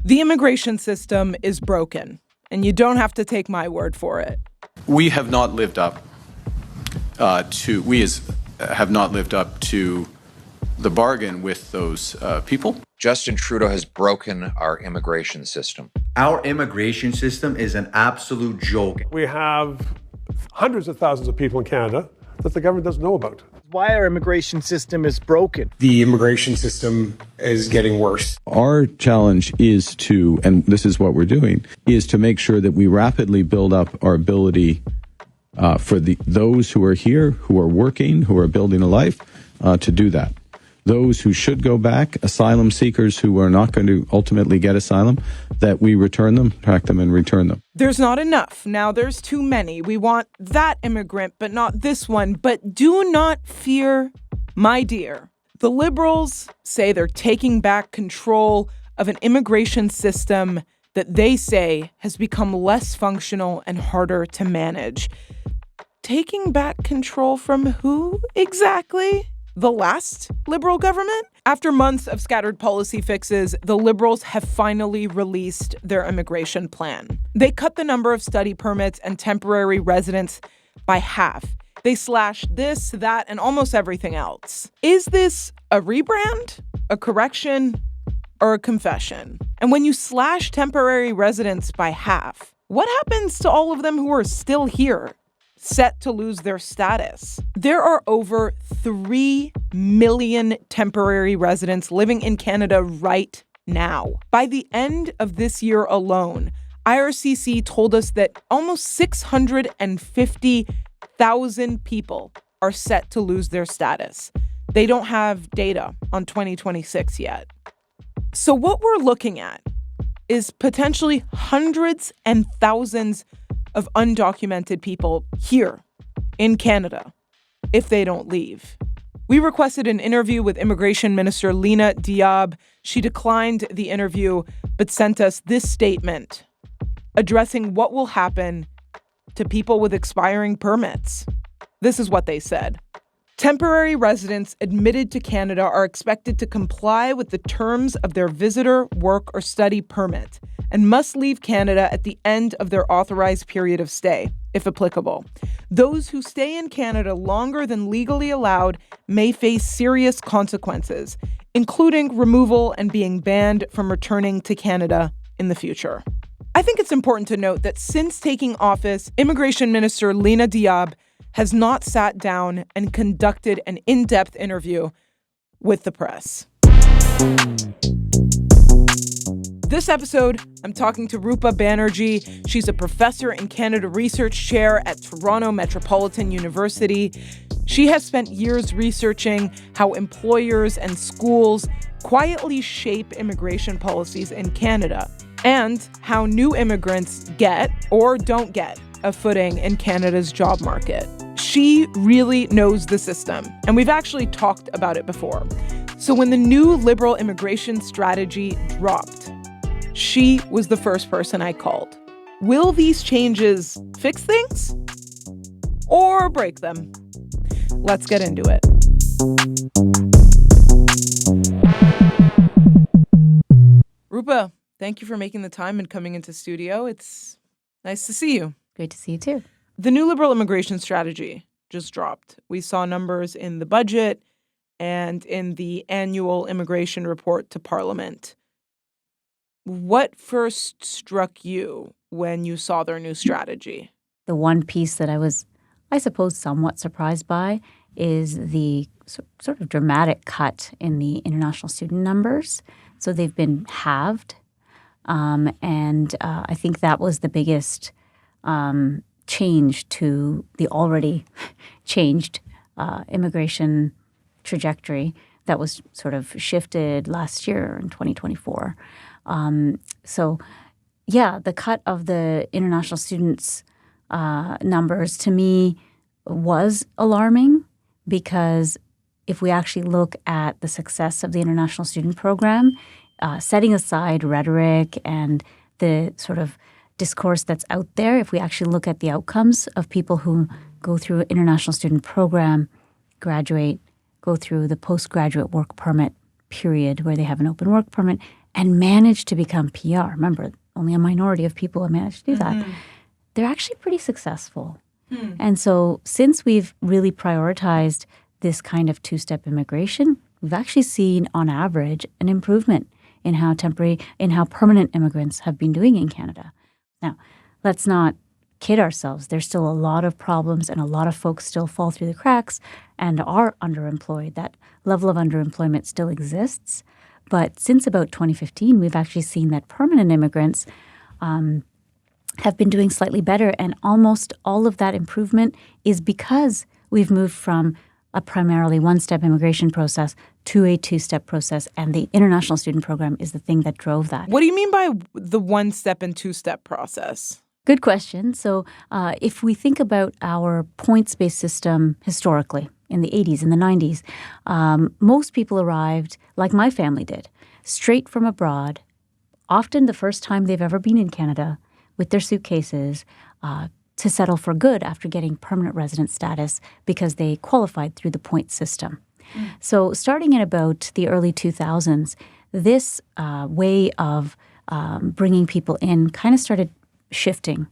The immigration system is broken, and you don't have to take my word for it. We have not lived up have not lived up to the bargain with those people. Justin Trudeau has broken our immigration system. Our immigration system is an absolute joke. We have hundreds of thousands of people in Canada that the government doesn't know about. Why our immigration system is broken. The immigration system is getting worse. Our challenge is to, and this is what we're doing, is to make sure that we rapidly build up our ability for those who are here, who are working, who are building a life, to do that. Those who should go back, asylum seekers who are not going to ultimately get asylum, that we return them, track them, and return them. There's not enough. Now there's too many. We want that immigrant, but not this one. But do not fear, my dear. The Liberals say they're taking back control of an immigration system that they say has become less functional and harder to manage. Taking back control from who exactly? The last Liberal government? After months of scattered policy fixes, the Liberals have finally released their immigration plan. They cut the number of study permits and temporary residents by half. They slashed this, that, and almost everything else. Is this a rebrand, a correction, or a confession? And when you slash temporary residents by half, what happens to all of them who are still here, set to lose their status? There are over 3 million temporary residents living in Canada right now. By the end of this year alone, IRCC told us that almost 650,000 people are set to lose their status. They don't have data on 2026 yet. So what we're looking at is potentially hundreds and thousands of undocumented people here in Canada if they don't leave. We requested an interview with Immigration Minister Lina Diab. She declined the interview, but sent us this statement addressing what will happen to people with expiring permits. This is what they said. Temporary residents admitted to Canada are expected to comply with the terms of their visitor, work, or study permit and must leave Canada at the end of their authorized period of stay, if applicable. Those who stay in Canada longer than legally allowed may face serious consequences, including removal and being banned from returning to Canada in the future. I think it's important to note that since taking office, Immigration Minister Lina Diab has not sat down and conducted an in-depth interview with the press. This episode, I'm talking to Rupa Banerjee. She's a professor and Canada Research Chair at Toronto Metropolitan University. She has spent years researching how employers and schools quietly shape immigration policies in Canada and how new immigrants get or don't get a footing in Canada's job market. She really knows the system, and we've actually talked about it before. So when the new Liberal immigration strategy dropped, she was the first person I called. Will these changes fix things or break them? Let's get into it. Rupa, thank you for making the time and coming into studio. It's nice to see you. Great to see you too. The new Liberal immigration strategy just dropped. We saw numbers in the budget and in the annual immigration report to Parliament. What first struck you when you saw their new strategy? The one piece that I was, I suppose, somewhat surprised by is the sort of dramatic cut in the international student numbers. So they've been halved. And I think that was the biggest change to the already changed immigration trajectory that was sort of shifted last year in 2024. So, yeah, the cut of the international students' numbers to me was alarming because if we actually look at the success of the international student program, setting aside rhetoric and the sort of discourse that's out there, if we actually look at the outcomes of people who go through an international student program, graduate, go through the postgraduate work permit period where they have an open work permit, and manage to become PR, remember, only a minority of people have managed to do that, they're actually pretty successful. And so since we've really prioritized this kind of two-step immigration, we've actually seen on average an improvement in how permanent immigrants have been doing in Canada. Now, let's not kid ourselves. There's still a lot of problems and a lot of folks still fall through the cracks and are underemployed. That level of underemployment still exists. But since about 2015, we've actually seen that permanent immigrants have been doing slightly better. And almost all of that improvement is because we've moved from a primarily one-step immigration process to a two-step process. And the international student program is the thing that drove that. What do you mean by the one-step and two-step process? Good question. So if we think about our points-based system historically in the 80s and the 90s, most people arrived, like my family did, straight from abroad, often the first time they've ever been in Canada, with their suitcases to settle for good after getting permanent resident status because they qualified through the point system. So starting in about the early 2000s, this way of bringing people in kind of started shifting.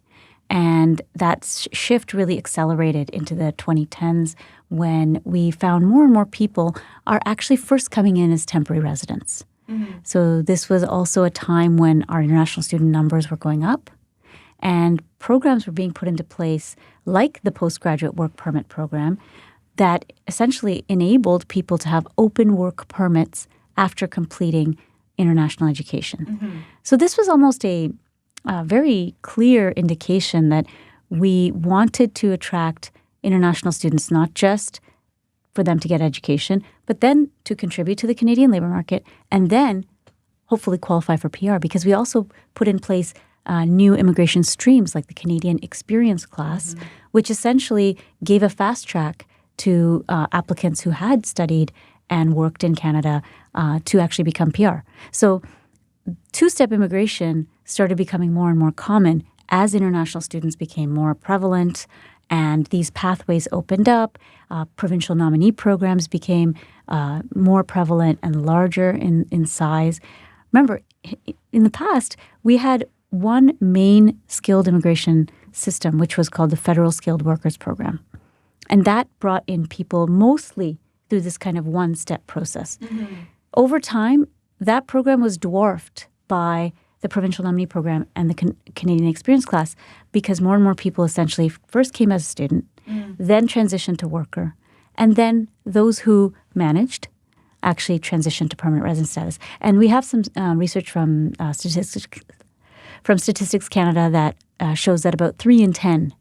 And that shift really accelerated into the 2010s when we found more and more people are actually first coming in as temporary residents. So this was also a time when our international student numbers were going up. And programs were being put into place, like the postgraduate work permit program, that essentially enabled people to have open work permits after completing international education. So this was almost a very clear indication that we wanted to attract international students, not just for them to get education, but then to contribute to the Canadian labor market and then hopefully qualify for PR, because we also put in place new immigration streams like the Canadian Experience Class, which essentially gave a fast track to applicants who had studied and worked in Canada to actually become PR. So two-step immigration started becoming more and more common as international students became more prevalent and these pathways opened up. Provincial nominee programs became more prevalent and larger in size. Remember, in the past, we had one main skilled immigration system, which was called the Federal Skilled Workers Program. And that brought in people mostly through this kind of one-step process. Over time, that program was dwarfed by the provincial nominee program and the Canadian Experience Class because more and more people essentially first came as a student, then transitioned to worker, and then those who managed actually transitioned to permanent resident status. And we have some research from Statistics Canada that shows that about 3 in 10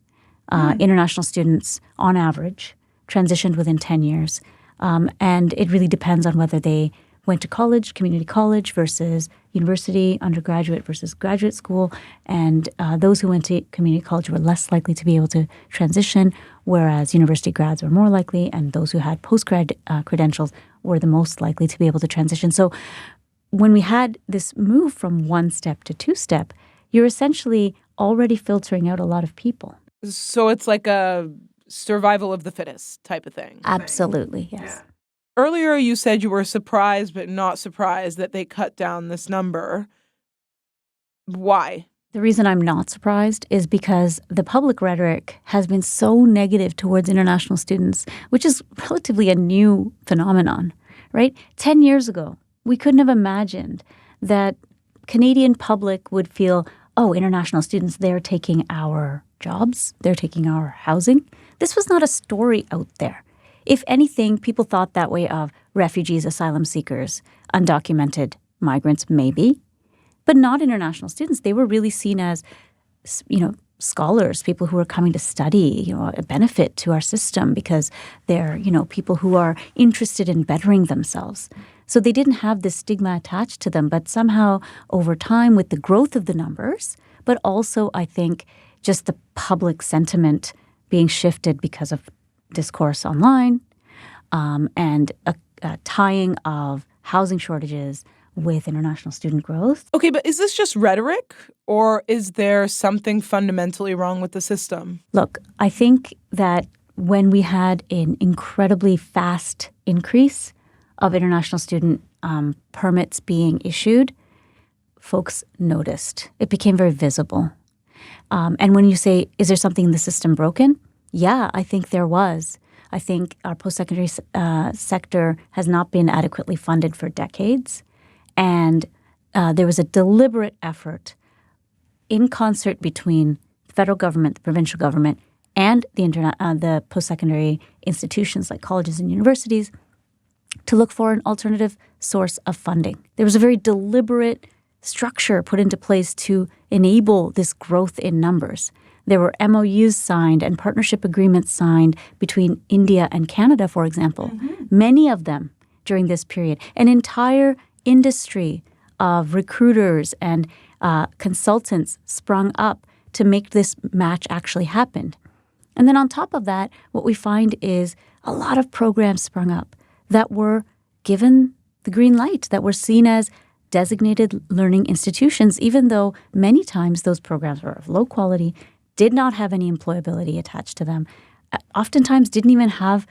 international students, on average, transitioned within 10 years. And it really depends on whether they went to college, community college versus university, undergraduate versus graduate school. And those who went to community college were less likely to be able to transition, whereas university grads were more likely, and those who had postgrad credentials were the most likely to be able to transition. So when we had this move from one step to two step, you're essentially already filtering out a lot of people. So it's like a survival of the fittest type of thing. Absolutely, yes. Yeah. Earlier, you said you were surprised but not surprised that they cut down this number. Why? The reason I'm not surprised is because the public rhetoric has been so negative towards international students, which is relatively a new phenomenon, right? 10 years ago, we couldn't have imagined that Canadian public would feel, oh, international students, they're taking our jobs, they're taking our housing. This was not a story out there. If anything, people thought that way of refugees, asylum seekers, undocumented migrants, maybe, but not international students. They were really seen as, scholars, people who are coming to study, a benefit to our system because they're, people who are interested in bettering themselves. So they didn't have this stigma attached to them, but somehow over time with the growth of the numbers, but also I think just the public sentiment being shifted because of discourse online and a tying of housing shortages with international student growth. Okay, but is this just rhetoric or is there something fundamentally wrong with the system? Look, I think that when we had an incredibly fast increase of international student permits being issued, folks noticed. It became very visible. And when you say, is there something in the system broken? Yeah, I think there was. I think our post-secondary sector has not been adequately funded for decades. And there was a deliberate effort in concert between the federal government, the provincial government, and the post-secondary institutions like colleges and universities to look for an alternative source of funding. There was a very deliberate structure put into place to enable this growth in numbers. There were MOUs signed and partnership agreements signed between India and Canada, for example. Many of them during this period. An entire industry of recruiters and consultants sprung up to make this match actually happen. And then on top of that, what we find is a lot of programs sprung up that were given the green light, that were seen as designated learning institutions, even though many times those programs were of low quality, did not have any employability attached to them, oftentimes didn't even have,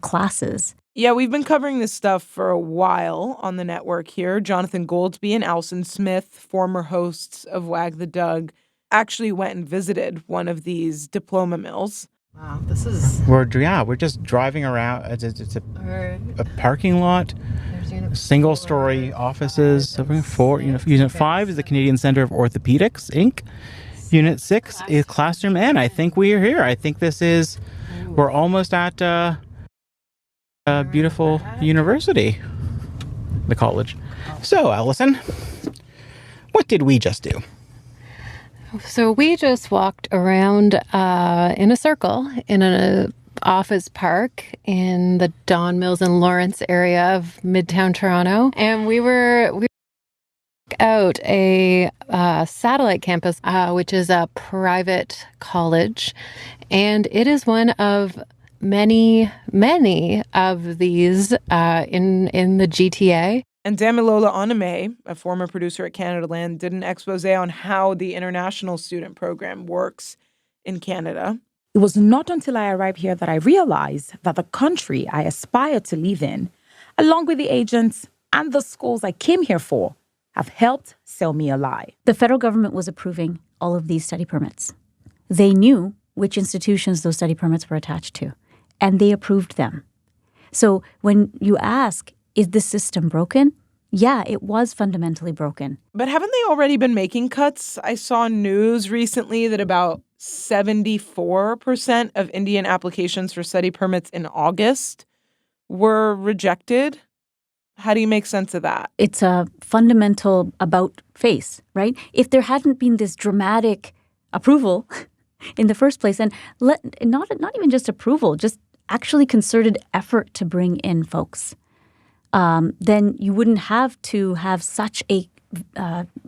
classes. Yeah, we've been covering this stuff for a while on the network here. Jonathan Goldsby and Alison Smith, former hosts of Wag the Dog, actually went and visited one of these diploma mills. Wow, this is... We're just driving around. It's a parking lot, single-story offices. Unit 5 is the Canadian Centre of Orthopedics, Inc. Unit 6 is Classroom N. I think we are here. I think we're almost at a beautiful university, the college. So, Allison, what did we just do? So we just walked around in a circle in an office park in the Don Mills and Lawrence area of Midtown Toronto. And we were out a satellite campus, which is a private college. And it is one of many, many of these in the GTA. And Damilola Onome, a former producer at Canadaland, did an expose on how the international student program works in Canada. It was not until I arrived here that I realized that the country I aspire to live in, along with the agents and the schools I came here for, have helped sell me a lie. The federal government was approving all of these study permits. They knew which institutions those study permits were attached to, and they approved them. So when you ask, is the system broken? Yeah, it was fundamentally broken. But haven't they already been making cuts? I saw news recently that about 74% of Indian applications for study permits in August were rejected. How do you make sense of that? It's a fundamental about face, right? If there hadn't been this dramatic approval in the first place, and not even just approval, just actually concerted effort to bring in folks, then you wouldn't have to have such a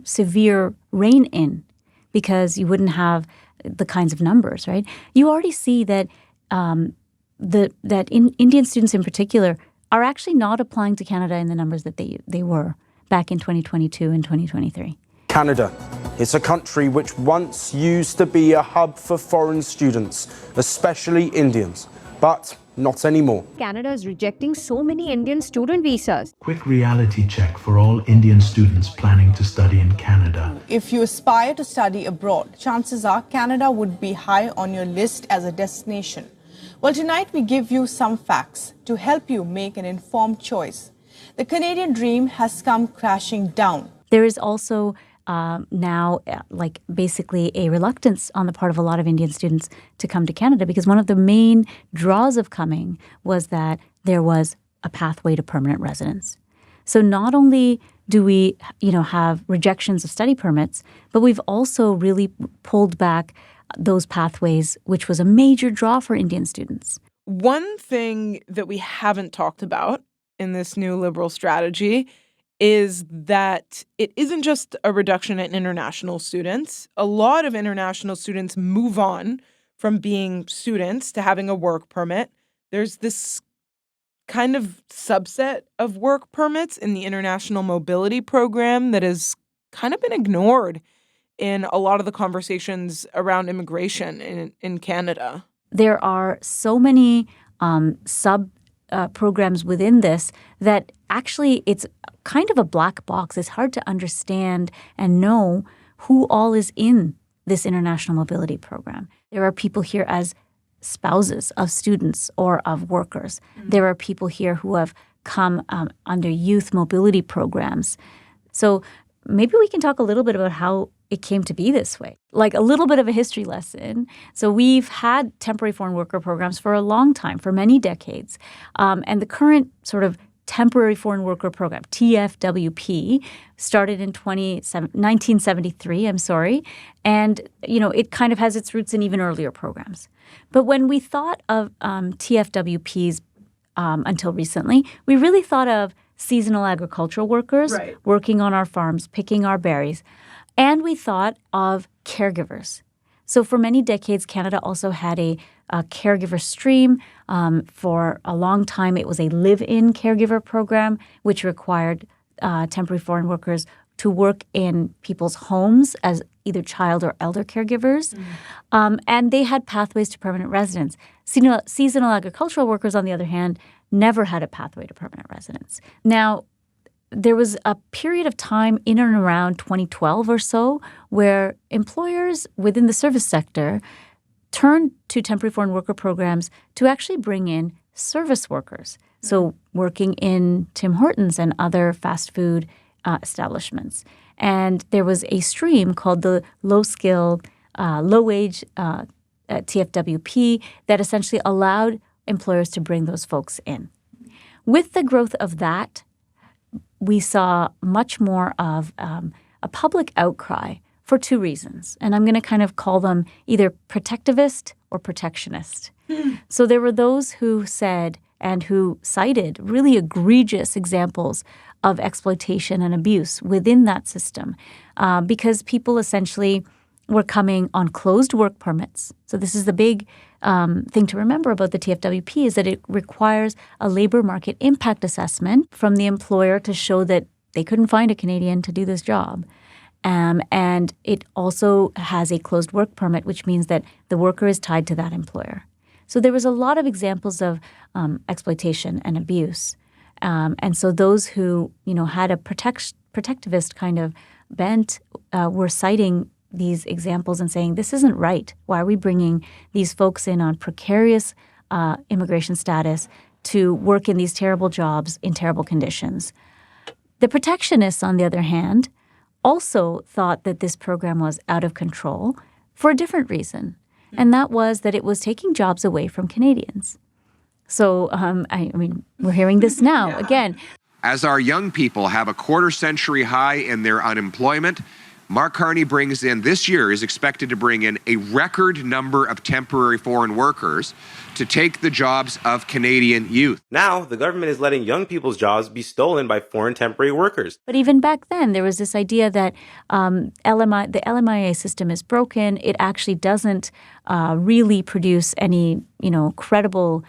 severe rein-in because you wouldn't have the kinds of numbers, right? You already see that Indian students in particular are actually not applying to Canada in the numbers that they were back in 2022 and 2023. Canada. It's a country which once used to be a hub for foreign students, especially Indians, but not anymore. Canada is rejecting so many Indian student visas. Quick reality check for all Indian students planning to study in Canada. If you aspire to study abroad, chances are Canada would be high on your list as a destination. Well, tonight we give you some facts to help you make an informed choice. The Canadian dream has come crashing down. There is also now basically a reluctance on the part of a lot of Indian students to come to Canada because one of the main draws of coming was that there was a pathway to permanent residence. So not only do we, have rejections of study permits, but we've also really pulled back those pathways, which was a major draw for Indian students. One thing that we haven't talked about in this new Liberal strategy is that it isn't just a reduction in international students. A lot of international students move on from being students to having a work permit. There's this kind of subset of work permits in the international mobility program that has kind of been ignored in a lot of the conversations around immigration in Canada. There are so many programs within this that actually it's kind of a black box. It's hard to understand and know who all is in this international mobility program. There are people here as spouses of students or of workers. There are people here who have come under youth mobility programs. So maybe we can talk a little bit about how it came to be this way, like a little bit of a history lesson. So we've had temporary foreign worker programs for a long time, for many decades. And the current sort of temporary foreign worker program, TFWP, started in 1973, and it kind of has its roots in even earlier programs. But when we thought of TFWPs until recently, we really thought of seasonal agricultural workers working on our farms, picking our berries, and we thought of caregivers. So for many decades, Canada also had a caregiver stream. For a long time, it was a live-in caregiver program, which required temporary foreign workers to work in people's homes as either child or elder caregivers. And they had pathways to permanent residence. Seasonal agricultural workers, on the other hand, never had a pathway to permanent residence. Now, there was a period of time in and around 2012 or so where employers within the service sector turned to temporary foreign worker programs to actually bring in service workers. So working in Tim Hortons and other fast food establishments. And there was a stream called the low-skill, low-wage TFWP that essentially allowed employers to bring those folks in. With the growth of that, we saw much more of a public outcry for two reasons. And I'm going to kind of call them either protectivist or protectionist. So there were those who said and who cited really egregious examples of exploitation and abuse within that system because people essentially were coming on closed work permits. So this is the big thing to remember about the TFWP is that it requires a labor market impact assessment from the employer to show that they couldn't find a Canadian to do this job. And it also has a closed work permit, which means that the worker is tied to that employer. So there was a lot of examples of exploitation and abuse. And so those who, had a protectivist kind of bent were citing these examples and saying, this isn't right. Why are we bringing these folks in on precarious immigration status to work in these terrible jobs in terrible conditions? The protectionists, on the other hand, also thought that this program was out of control for a different reason, and that was that it was taking jobs away from Canadians. So, we're hearing this now again. As our young people have a quarter-century high in their unemployment, Mark Carney is expected to bring in a record number of temporary foreign workers to take the jobs of Canadian youth. Now, the government is letting young people's jobs be stolen by foreign temporary workers. But even back then, there was this idea that the LMIA system is broken. It actually doesn't really produce any, credible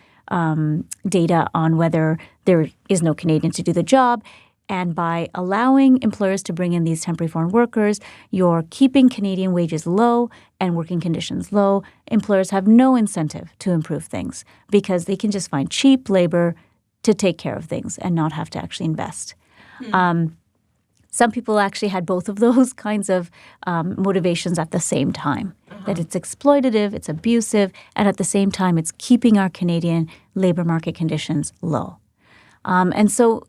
data on whether there is no Canadian to do the job. And by allowing employers to bring in these temporary foreign workers, you're keeping Canadian wages low and working conditions low. Employers have no incentive to improve things because they can just find cheap labor to take care of things and not have to actually invest. Some people actually had both of those kinds of motivations at the same time, that it's exploitative, it's abusive, and at the same time it's keeping our Canadian labor market conditions low. And so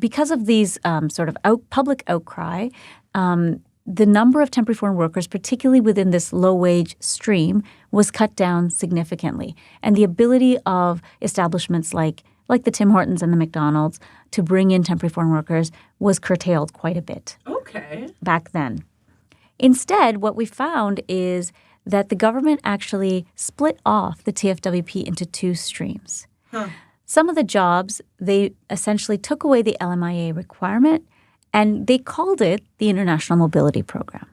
because of these sort of public outcry, the number of temporary foreign workers, particularly within this low-wage stream, was cut down significantly. And the ability of establishments like the Tim Hortons and the McDonald's to bring in temporary foreign workers was curtailed quite a bit back then. Instead, what we found is that the government actually split off the TFWP into two streams. Some of the jobs, they essentially took away the LMIA requirement and they called it the International Mobility Program.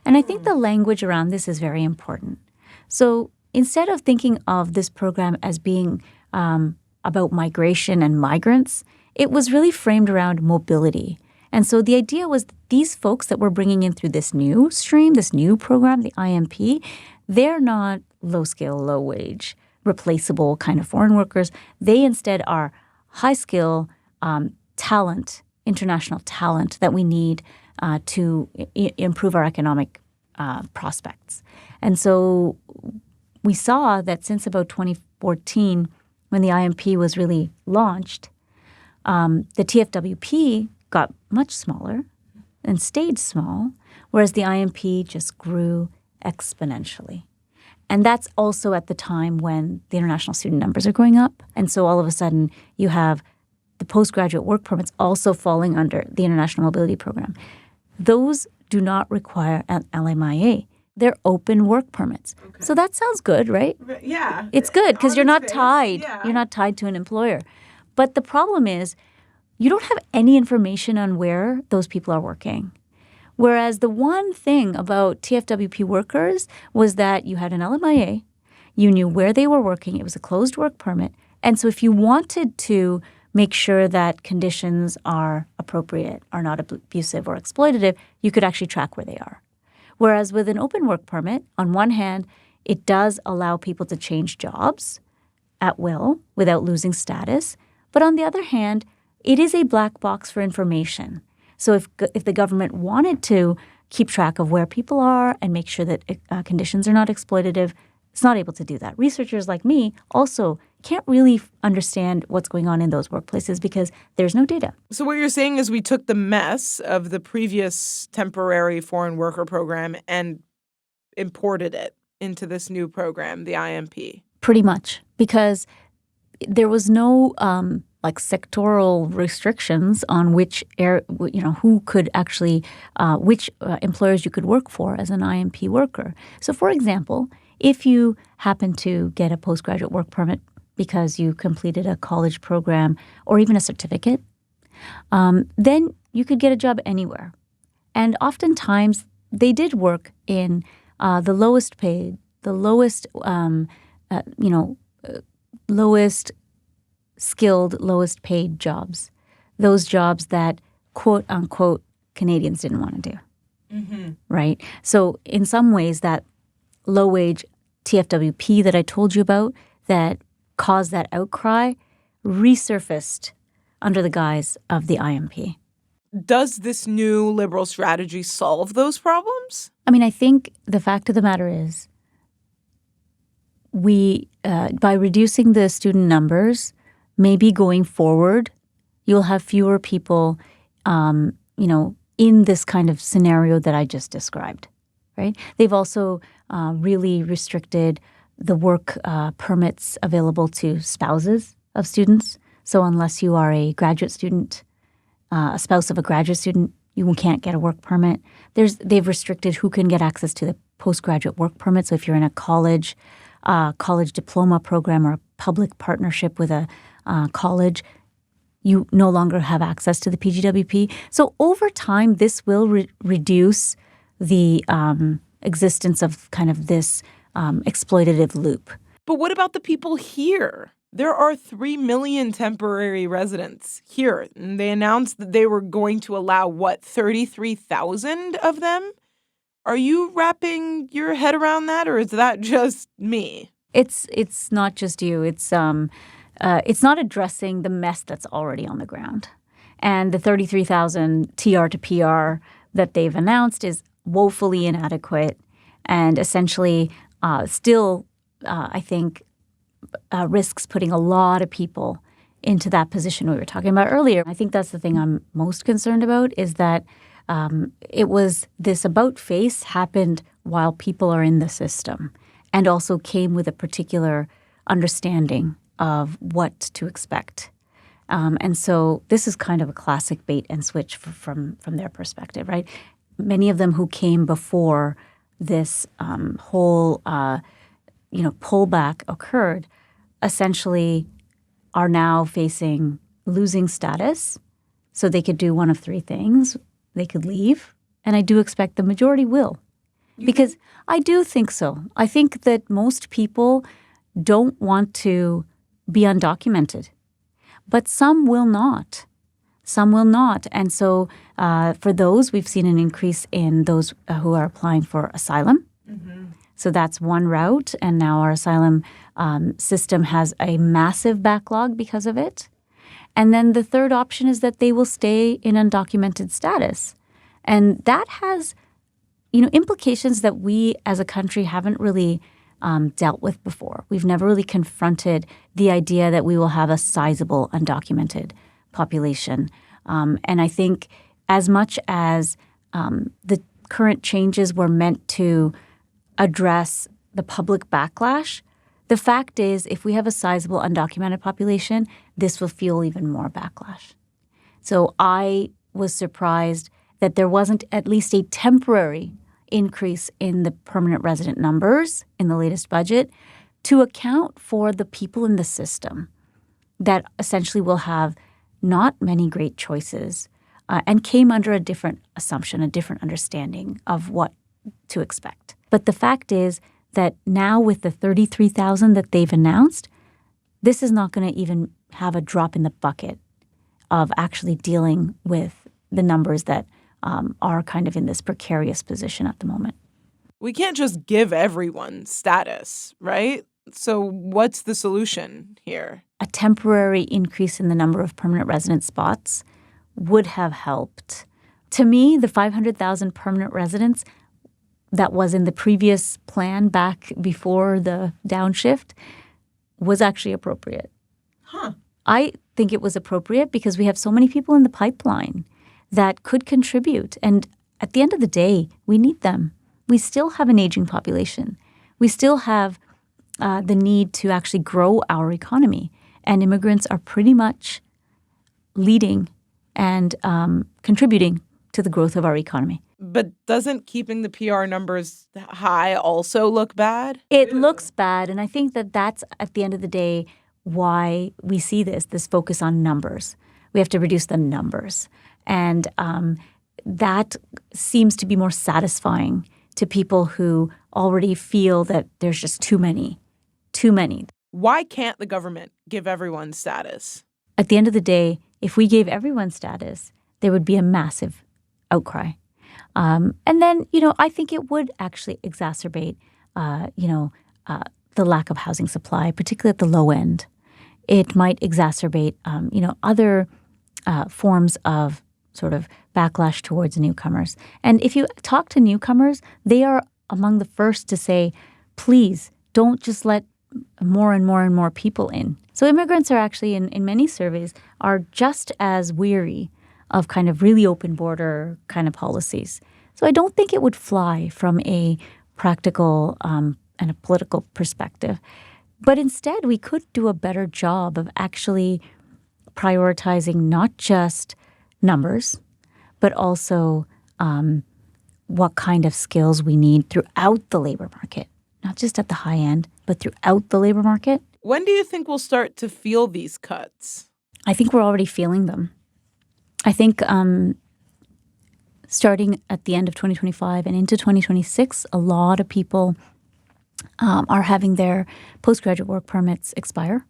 And I think the language around this is very important. So instead of thinking of this program as being about migration and migrants, it was really framed around mobility. And so the idea was that these folks that we're bringing in through this new stream, this new program, the IMP, they're not low-skill, low-wage replaceable kind of foreign workers. They instead are high skill talent, international talent that we need to improve our economic prospects. And so we saw that since about 2014, when the IMP was really launched, the TFWP got much smaller and stayed small, whereas the IMP just grew exponentially. And that's also at the time when the international student numbers are going up. And so all of a sudden you have the postgraduate work permits also falling under the International Mobility Program. Those do not require an LMIA. They're open work permits. Okay. So that sounds good, right? Yeah. It's good because you're not tied. Yeah. You're not tied to an employer. But the problem is you don't have any information on where those people are working. Whereas the one thing about TFWP workers was that you had an LMIA, you knew where they were working, it was a closed work permit. And so if you wanted to make sure that conditions are appropriate, are not abusive or exploitative, you could actually track where they are. Whereas with an open work permit, on one hand, it does allow people to change jobs at will without losing status. But on the other hand, it is a black box for information. So if the government wanted to keep track of where people are and make sure that conditions are not exploitative, it's not able to do that. Researchers like me also can't really understand what's going on in those workplaces because there's no data. So what you're saying is we took the mess of the previous temporary foreign worker program and imported it into this new program, the IMP. Pretty much, because there was no sectoral restrictions on which who could actually which employers you could work for as an IMP worker. So, for example, if you happen to get a postgraduate work permit because you completed a college program or even a certificate, then you could get a job anywhere. And oftentimes they did work in the lowest paid, the lowest skilled, lowest paid jobs, those jobs that, quote unquote, Canadians didn't want to do, right? So in some ways that low-wage TFWP that I told you about that caused that outcry resurfaced under the guise of the IMP. Does this new liberal strategy solve those problems? I mean, I think the fact of the matter is we, by reducing the student numbers, maybe going forward, you'll have fewer people, in this kind of scenario that I just described, right? They've also really restricted the work permits available to spouses of students. So unless you are a graduate student, a spouse of a graduate student, you can't get a work permit. They've restricted who can get access to the postgraduate work permit. So if you're in a college diploma program or a public partnership with a college, you no longer have access to the PGWP. So over time, this will reduce the existence of kind of this exploitative loop. But what about the people here? There are 3 million temporary residents here, and they announced that they were going to allow, 33,000 of them? Are you wrapping your head around that, or is that just me? It's not just you. It's not addressing the mess that's already on the ground. And the 33,000 TR to PR that they've announced is woefully inadequate and essentially still, I think, risks putting a lot of people into that position we were talking about earlier. I think that's the thing I'm most concerned about is that it was this about face happened while people are in the system and also came with a particular understanding of what to expect. And so this is kind of a classic bait and switch from their perspective, right? Many of them who came before this whole pullback occurred essentially are now facing losing status. So they could do one of three things. They could leave, and I do expect the majority will. Because I do think so. I think that most people don't want to be undocumented. But some will not. Some will not. And so for those, we've seen an increase in those who are applying for asylum. Mm-hmm. So that's one route. And now our asylum system has a massive backlog because of it. And then the third option is that they will stay in undocumented status. And that has, implications that we as a country haven't really dealt with before. We've never really confronted the idea that we will have a sizable undocumented population. And I think as much as the current changes were meant to address the public backlash, the fact is if we have a sizable undocumented population, this will fuel even more backlash. So I was surprised that there wasn't at least a temporary increase in the permanent resident numbers in the latest budget to account for the people in the system that essentially will have not many great choices and came under a different assumption, a different understanding of what to expect. But the fact is that now with the 33,000 that they've announced, this is not going to even have a drop in the bucket of actually dealing with the numbers that are kind of in this precarious position at the moment. We can't just give everyone status, right? So what's the solution here? A temporary increase in the number of permanent resident spots would have helped. To me, the 500,000 permanent residents that was in the previous plan back before the downshift was actually appropriate. I think it was appropriate because we have so many people in the pipeline that could contribute. And at the end of the day, we need them. We still have an aging population. We still have the need to actually grow our economy. And immigrants are pretty much leading and contributing to the growth of our economy. But doesn't keeping the PR numbers high also look bad? It looks bad. And I think that that's, at the end of the day, why we see this focus on numbers. We have to reduce the numbers. And that seems to be more satisfying to people who already feel that there's just too many. Why can't the government give everyone status? At the end of the day, if we gave everyone status, there would be a massive outcry. And then, I think it would actually exacerbate, the lack of housing supply, particularly at the low end. It might exacerbate, other forms of sort of backlash towards newcomers. And if you talk to newcomers, they are among the first to say, please don't just let more and more and more people in. So immigrants are actually, in many surveys, are just as weary of kind of really open border kind of policies. So I don't think it would fly from a practical and a political perspective. But instead, we could do a better job of actually prioritizing not just numbers, but also what kind of skills we need throughout the labor market, not just at the high end, but throughout the labor market. When do you think we'll start to feel these cuts? I think we're already feeling them. I think starting at the end of 2025 and into 2026, a lot of people are having their postgraduate work permits expire.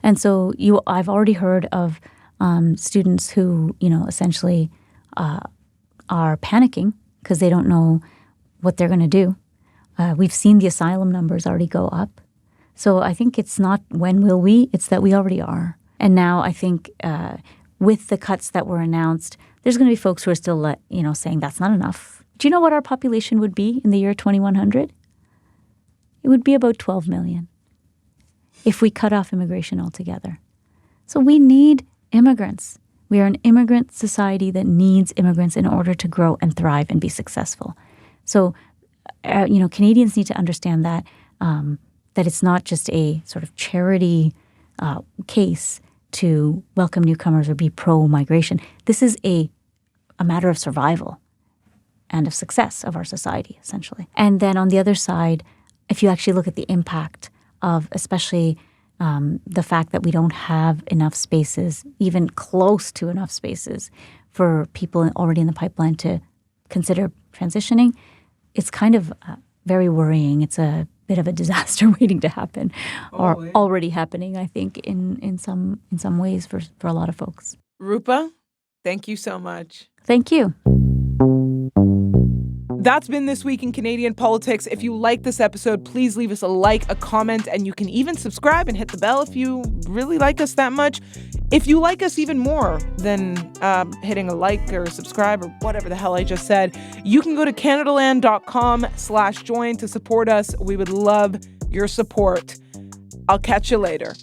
And so I've already heard of students who, essentially are panicking because they don't know what they're going to do. We've seen the asylum numbers already go up. So I think it's not when will we, it's that we already are. And now I think with the cuts that were announced, there's going to be folks who are still, saying that's not enough. Do you know what our population would be in the year 2100? It would be about 12 million if we cut off immigration altogether. So we need immigrants. We are an immigrant society that needs immigrants in order to grow and thrive and be successful. So, Canadians need to understand that that it's not just a sort of charity case to welcome newcomers or be pro-migration. This is a matter of survival and of success of our society, essentially. And then on the other side, if you actually look at the impact of especially the fact that we don't have enough spaces, even close to enough spaces for people already in the pipeline to consider transitioning, it's kind of very worrying. It's a bit of a disaster waiting to happen, or already happening, I think, in some ways for a lot of folks. Rupa, thank you so much. Thank you. That's been This Week in Canadian Politics. If you like this episode, please leave us a like, a comment, and you can even subscribe and hit the bell if you really like us that much. If you like us even more than hitting a like or subscribe or whatever the hell I just said, you can go to canadaland.com/join to support us. We would love your support. I'll catch you later.